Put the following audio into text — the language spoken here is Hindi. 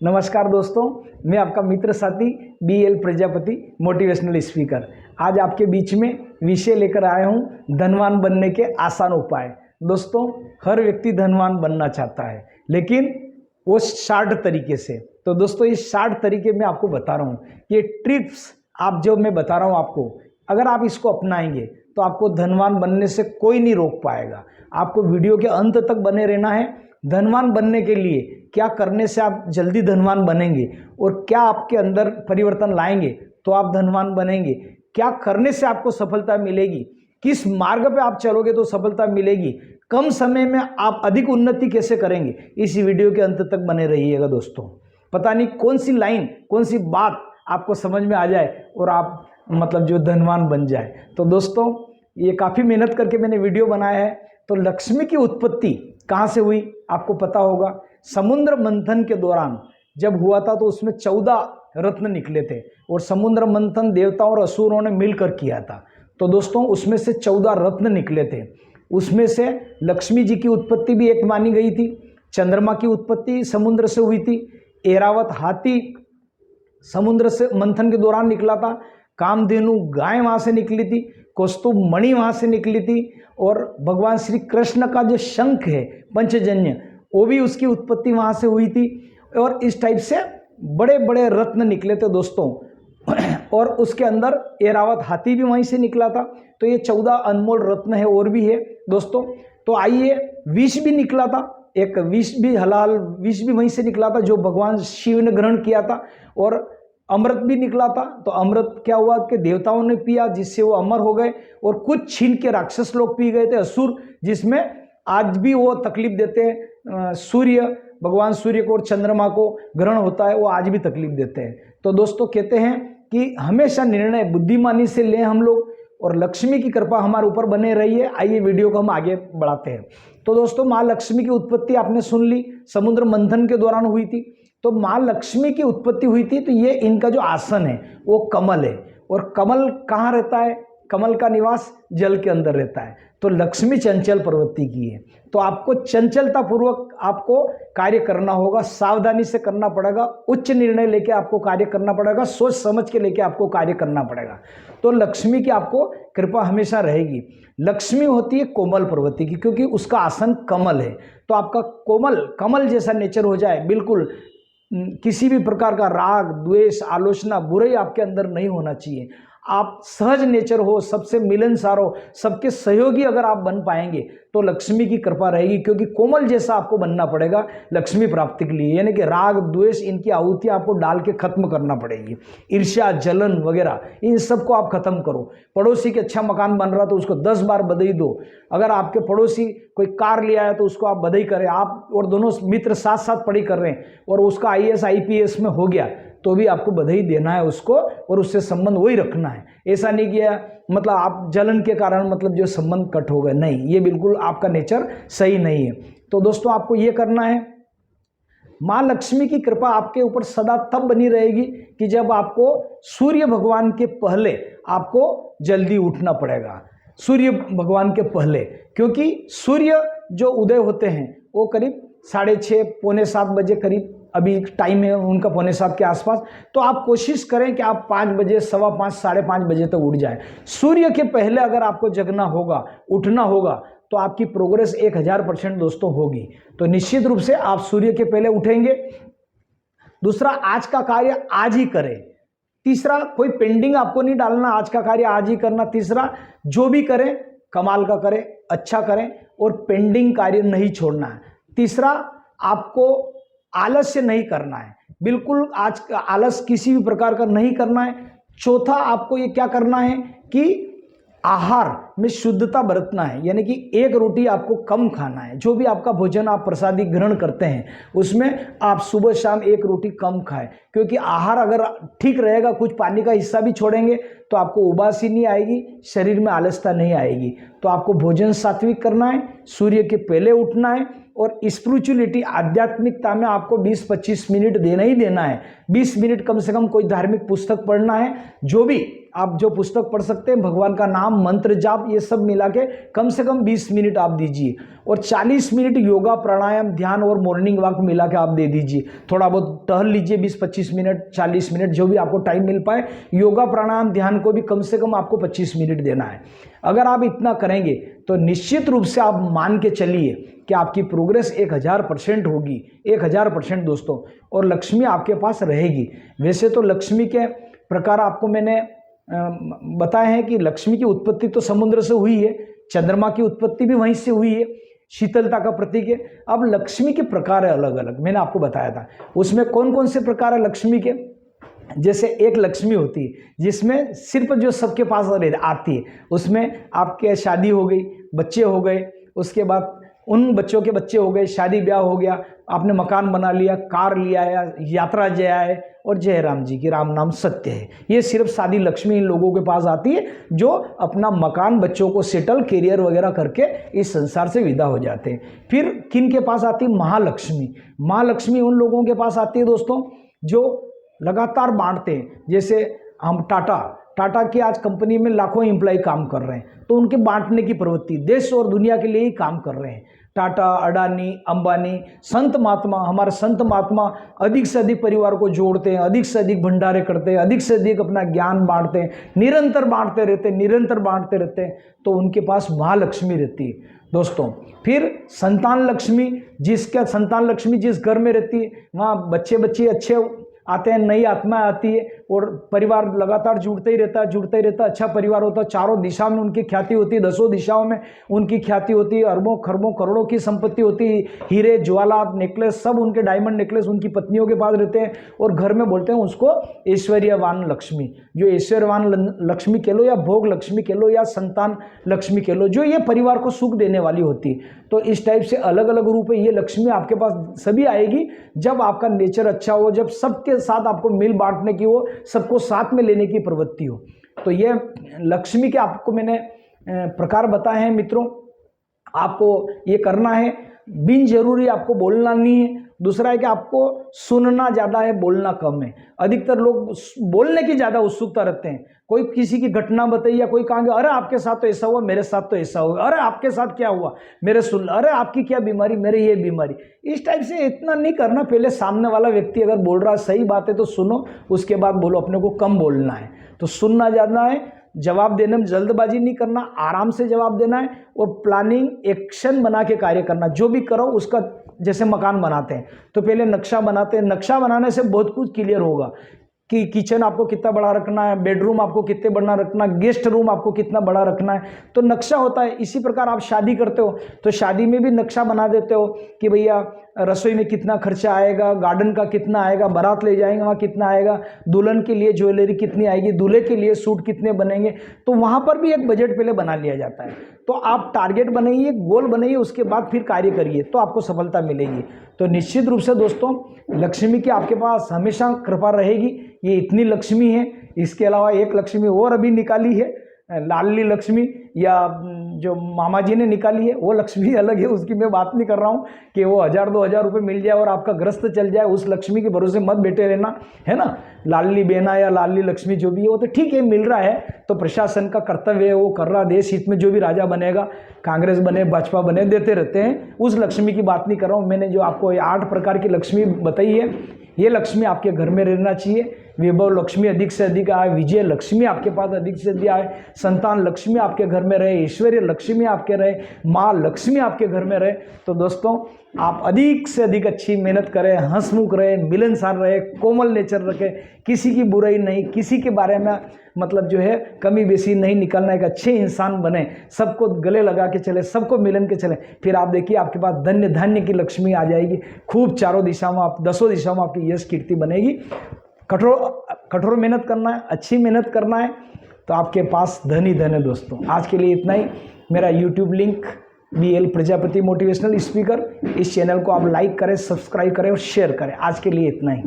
नमस्कार दोस्तों, मैं आपका मित्र साथी BL प्रजापति मोटिवेशनल स्पीकर। आज आपके बीच में विषय लेकर आया हूँ धनवान बनने के आसान उपाय। दोस्तों, हर व्यक्ति धनवान बनना चाहता है, लेकिन वो शार्ट तरीके से। तो दोस्तों, इस शार्ट तरीके में आपको बता रहा हूँ, ये ट्रिप्स आप जो मैं बता रहा हूँ आपको, अगर आप इसको अपनाएंगे तो आपको धनवान बनने से कोई नहीं रोक पाएगा। आपको वीडियो के अंत तक बने रहना है। धनवान बनने के लिए क्या करने से आप जल्दी धनवान बनेंगे और क्या आपके अंदर परिवर्तन लाएंगे तो आप धनवान बनेंगे, क्या करने से आपको सफलता मिलेगी, किस मार्ग पे आप चलोगे तो सफलता मिलेगी, कम समय में आप अधिक उन्नति कैसे करेंगे, इस वीडियो के अंत तक बने रहिएगा। दोस्तों, पता नहीं कौन सी लाइन, कौन सी बात आपको समझ में आ जाए और आप जो धनवान बन जाए। तो दोस्तों, ये काफ़ी मेहनत करके मैंने वीडियो बनाया है। तो लक्ष्मी की उत्पत्ति कहाँ से हुई आपको पता होगा। समुद्र मंथन के दौरान जब हुआ था तो उसमें 14 रत्न निकले थे और समुद्र मंथन देवताओं और असुरों ने मिलकर किया था। तो दोस्तों, उसमें से 14 रत्न निकले थे। उसमें से लक्ष्मी जी की उत्पत्ति भी एक मानी गई थी। चंद्रमा की उत्पत्ति समुद्र से हुई थी। ऐरावत हाथी समुद्र से मंथन के दौरान निकला था। कामधेनु गाय वहाँ से निकली थी। कौस्तुभ मणि वहाँ से निकली थी। और भगवान श्री कृष्ण का जो शंख है पंचजन्य, वो भी उसकी उत्पत्ति वहाँ से हुई थी। और इस टाइप से बड़े बड़े रत्न निकले थे दोस्तों। और उसके अंदर ऐरावत हाथी भी वहीं से निकला था। तो ये 14 अनमोल रत्न है और भी है दोस्तों। तो आइए, विष भी निकला था, एक विष भी, हलाल विष भी वहीं से निकला था जो भगवान शिव ने ग्रहण किया था। और अमृत भी निकला था। तो अमृत क्या हुआ कि देवताओं ने पिया, जिससे वो अमर हो गए। और कुछ छीन के राक्षस लोग पी गए थे, असुर, जिसमें आज भी वो तकलीफ देते हैं। सूर्य, भगवान सूर्य को और चंद्रमा को ग्रहण होता है, वो आज भी तकलीफ देते हैं। तो दोस्तों, कहते हैं कि हमेशा निर्णय बुद्धिमानी से लें हम लोग, और लक्ष्मी की कृपा हमारे ऊपर बने रही है। आइए वीडियो को हम आगे बढ़ाते हैं। तो दोस्तों, माँ लक्ष्मी की उत्पत्ति आपने सुन ली, समुद्र मंथन के दौरान हुई थी। तो माँ लक्ष्मी की उत्पत्ति हुई थी। तो ये इनका जो आसन है वो कमल है। और कमल कहाँ रहता है? कमल का निवास जल के अंदर रहता है। तो लक्ष्मी चंचल प्रवृत्ति की है। तो आपको चंचलता पूर्वक आपको कार्य करना होगा, सावधानी से करना पड़ेगा, उच्च निर्णय लेके आपको कार्य करना पड़ेगा, सोच समझ के लेके आपको कार्य करना पड़ेगा। तो लक्ष्मी की आपको कृपा हमेशा रहेगी। लक्ष्मी होती है कोमल प्रवृत्ति की, क्योंकि उसका आसन कमल है। तो आपका कोमल, कमल जैसा नेचर हो जाए, बिल्कुल किसी भी प्रकार का राग, द्वेष, आलोचना, बुराई आपके अंदर नहीं होना चाहिए। आप सहज नेचर हो, सबसे मिलनसार हो, सबके सहयोगी अगर आप बन पाएंगे तो लक्ष्मी की कृपा रहेगी। क्योंकि कोमल जैसा आपको बनना पड़ेगा लक्ष्मी प्राप्ति के लिए। यानी कि राग, द्वेष, इनकी आहुतियाँ आपको डाल के खत्म करना पड़ेगी। ईर्ष्या, जलन वगैरह, इन सबको आप खत्म करो। पड़ोसी के अच्छा मकान बन रहा तो उसको 10 बार बधाई दो। अगर आपके पड़ोसी कोई कार ले आया तो उसको आप बधाई करें। आप और दोनों मित्र साथ साथ पढ़ाई कर रहे हैं और उसका IAS IPS में हो गया तो भी आपको बधाई देना है उसको, और उससे संबंध वही रखना है। ऐसा नहीं किया आप जलन के कारण जो संबंध कट हो गए, नहीं, ये बिल्कुल आपका नेचर सही नहीं है। तो दोस्तों, आपको ये करना है। माँ लक्ष्मी की कृपा आपके ऊपर सदा तब बनी रहेगी कि जब आपको सूर्य भगवान के पहले आपको जल्दी उठना पड़ेगा। सूर्य भगवान के पहले, क्योंकि सूर्य जो उदय होते हैं वो करीब 6:30, पौने 7 बजे करीब अभी टाइम है उनका, पौने 7 के आसपास। तो आप कोशिश करें कि आप 5 बजे, 5:15, 5:30 बजे तक उठ जाएं। सूर्य के पहले अगर आपको जगना होगा, उठना होगा, तो आपकी प्रोग्रेस 1000% दोस्तों होगी। तो निश्चित रूप से आप सूर्य के पहले उठेंगे। दूसरा, आज का कार्य आज ही करें। तीसरा, कोई पेंडिंग आपको नहीं डालना, आज का कार्य आज ही करना। तीसरा, जो भी करें कमाल का करें, अच्छा करें, और पेंडिंग कार्य नहीं छोड़ना है। तीसरा, आपको आलस्य नहीं करना है, बिल्कुल आज का आलस किसी भी प्रकार का नहीं करना है। चौथा, आपको ये क्या करना है कि आहार में शुद्धता बरतना है। यानी कि एक रोटी आपको कम खाना है। जो भी आपका भोजन आप प्रसादी ग्रहण करते हैं उसमें आप सुबह शाम एक रोटी कम खाएं। क्योंकि आहार अगर ठीक रहेगा, कुछ पानी का हिस्सा भी छोड़ेंगे तो आपको उबासी नहीं आएगी, शरीर में आलसता नहीं आएगी। तो आपको भोजन सात्विक करना है, सूर्य के पहले उठना है, और स्पिरिचुअलिटी, आध्यात्मिकता में आपको 20-25 मिनट देना ही देना है। 20 मिनट कम से कम कोई धार्मिक पुस्तक पढ़ना है। जो भी आप जो पुस्तक पढ़ सकते हैं, भगवान का नाम, मंत्र जाप, ये सब मिला के कम से कम 20 मिनट आप दीजिए, और 40 मिनट योगा, प्राणायाम, ध्यान और मॉर्निंग वॉक मिला के आप दे दीजिए। थोड़ा बहुत टहल लीजिए 20-25 मिनट, 40 मिनट, जो भी आपको टाइम मिल पाए। योगा, प्राणायाम, ध्यान को भी कम से कम आपको 25 मिनट देना है। अगर आप इतना करेंगे तो निश्चित रूप से आप मान के चलिए कि आपकी प्रोग्रेस 1000% होगी, 1000% दोस्तों, और लक्ष्मी आपके पास रहेगी। वैसे तो लक्ष्मी के प्रकार आपको मैंने बताया है कि लक्ष्मी की उत्पत्ति तो समुद्र से हुई है, चंद्रमा की उत्पत्ति भी वहीं से हुई है, शीतलता का प्रतीक है। अब लक्ष्मी के प्रकार है अलग अलग, मैंने आपको बताया था। उसमें कौन कौन से प्रकार है लक्ष्मी के? जैसे एक लक्ष्मी होती है जिसमें सिर्फ जो सबके पास आती है, उसमें आपके शादी हो गई, बच्चे हो गए, उसके बाद उन बच्चों के बच्चे हो गए, शादी ब्याह हो गया, आपने मकान बना लिया, कार लिया है, यात्रा जय आए, और जय राम जी की, राम नाम सत्य है। ये सिर्फ सादी लक्ष्मी इन लोगों के पास आती है जो अपना मकान, बच्चों को सेटल, करियर वगैरह करके इस संसार से विदा हो जाते हैं। फिर किन के पास आती है? महालक्ष्मी। महालक्ष्मी उन लोगों के पास आती है दोस्तों जो लगातार बांटते हैं। जैसे हम टाटा की आज कंपनी में लाखों एम्प्लॉय काम कर रहे हैं, तो उनके बांटने की प्रवृत्ति, देश और दुनिया के लिए ही काम कर रहे हैं। टाटा, अडानी, अंबानी, संत महात्मा, हमारे संत महात्मा अधिक से अधिक परिवार को जोड़ते हैं, अधिक से अधिक भंडारे करते हैं, अधिक से अधिक अपना ज्ञान बांटते हैं, निरंतर बांटते रहते हैं, निरंतर बांटते रहते हैं, तो उनके पास महालक्ष्मी रहती है दोस्तों। फिर संतान लक्ष्मी, संतान लक्ष्मी जिस घर में रहती है वहाँ बच्चे अच्छे आते हैं, नई आत्मा आती है, और परिवार लगातार जुड़ते ही रहता है, अच्छा परिवार होता है, चारों दिशा में उनकी ख्याति होती है, 10 दिशाओं में उनकी ख्याति होती है, अरबों खरबों करोड़ों की संपत्ति होती है, हीरे ज्वालात नेकलेस सब उनके, डायमंड नेकलेस उनकी पत्नियों के पास रहते हैं, और घर में बोलते हैं उसको ऐश्वर्यवान लक्ष्मी। जो ऐश्वर्यवान लक्ष्मी कह लो, या भोग लक्ष्मी कह लो, या संतान लक्ष्मी कह लो, जो ये परिवार को सुख देने वाली होती है। तो इस टाइप से अलग अलग रूप है। ये लक्ष्मी आपके पास सभी आएगी जब आपका नेचर अच्छा हो, जब सबके साथ आपको मिल बांटने की हो, सबको साथ में लेने की प्रवृत्ति हो। तो ये लक्ष्मी के आपको मैंने प्रकार बताए हैं मित्रों। आपको ये करना है, बिन जरूरी आपको बोलना नहीं है। दूसरा है कि आपको सुनना ज़्यादा है, बोलना कम है। अधिकतर लोग बोलने की ज़्यादा उत्सुकता रखते हैं। कोई किसी की घटना बताइए, या कोई कहेंगे अरे आपके साथ तो ऐसा हुआ, मेरे साथ तो ऐसा हुआ, अरे आपके साथ क्या हुआ, मेरे सुन, अरे आपकी क्या बीमारी, मेरे ये बीमारी। इस टाइप से इतना नहीं करना। पहले सामने वाला व्यक्ति अगर बोल रहा है सही बात है तो सुनो, उसके बाद बोलो। अपने को कम बोलना है, तो सुनना ज़्यादा है। जवाब देने में जल्दबाजी नहीं करना, आराम से जवाब देना है, और प्लानिंग एक्शन बना के कार्य करना। जो भी करो उसका, जैसे मकान बनाते हैं तो पहले नक्शा बनाते हैं, नक्शा बनाने से बहुत कुछ क्लियर होगा कि किचन आपको कितना बड़ा रखना है, बेडरूम आपको कितने बड़ा रखना है, गेस्ट रूम आपको कितना बड़ा रखना है, तो नक्शा होता है। इसी प्रकार आप शादी करते हो तो शादी में भी नक्शा बना देते हो कि भैया रसोई में कितना खर्चा आएगा, गार्डन का कितना आएगा, बारात ले जाएंगे वहाँ कितना आएगा, दुल्हन के लिए ज्वेलरी कितनी आएगी, दूल्हे के लिए सूट कितने बनेंगे, तो वहाँ पर भी एक बजट पहले बना लिया जाता है। तो आप टारगेट बनाइए, गोल बनाइए, उसके बाद फिर कार्य करिए, तो आपको सफलता मिलेगी। तो निश्चित रूप से दोस्तों लक्ष्मी की आपके पास हमेशा कृपा रहेगी। ये इतनी लक्ष्मी है। इसके अलावा एक लक्ष्मी और अभी निकाली है, लाडली लक्ष्मी, या जो मामा जी ने निकाली है, वो लक्ष्मी अलग है, उसकी मैं बात नहीं कर रहा हूँ कि वो 1000-2000 रुपये मिल जाए और आपका ग्रस्त चल जाए। उस लक्ष्मी के भरोसे मत बैठे रहना, है ना। लाडली बहना या लाडली लक्ष्मी जो भी है वो तो ठीक है, मिल रहा है तो प्रशासन का कर्तव्य है, वो कर रहा। देश हित में जो भी राजा बनेगा, कांग्रेस बने, भाजपा बने, देते रहते हैं। उस लक्ष्मी की बात नहीं कर रहा हूँ। मैंने जो आपको 8 प्रकार की लक्ष्मी बताई है, ये लक्ष्मी आपके घर में रहना चाहिए। वैभव लक्ष्मी अधिक से अधिक आए, विजय लक्ष्मी आपके पास अधिक से अधिक आए, संतान लक्ष्मी आपके घर में रहे, ऐश्वर्य लक्ष्मी आपके रहे, माँ लक्ष्मी आपके घर में रहे। तो दोस्तों आप अधिक से अधिक अच्छी मेहनत करें, हंसमुख रहे, मिलनसार रहे, कोमल नेचर रखें, किसी की बुराई नहीं, किसी के बारे में मतलब जो है कमी बेसी नहीं निकलना, एक अच्छे इंसान बने, सबको गले लगा के चले, सबको मिलन के चले। फिर आप देखिए आपके पास धन्य धान्य की लक्ष्मी आ जाएगी। खूब चारों दिशाओं में, आप 10 दिशाओं में आपकी यश कीर्ति बनेगी। कठोर मेहनत करना है, अच्छी मेहनत करना है, तो आपके पास धन ही धन है दोस्तों। आज के लिए इतना ही। मेरा YouTube link BL Prajapati motivational speaker, इस चैनल को आप लाइक करें, सब्सक्राइब करें और शेयर करें। आज के लिए इतना ही।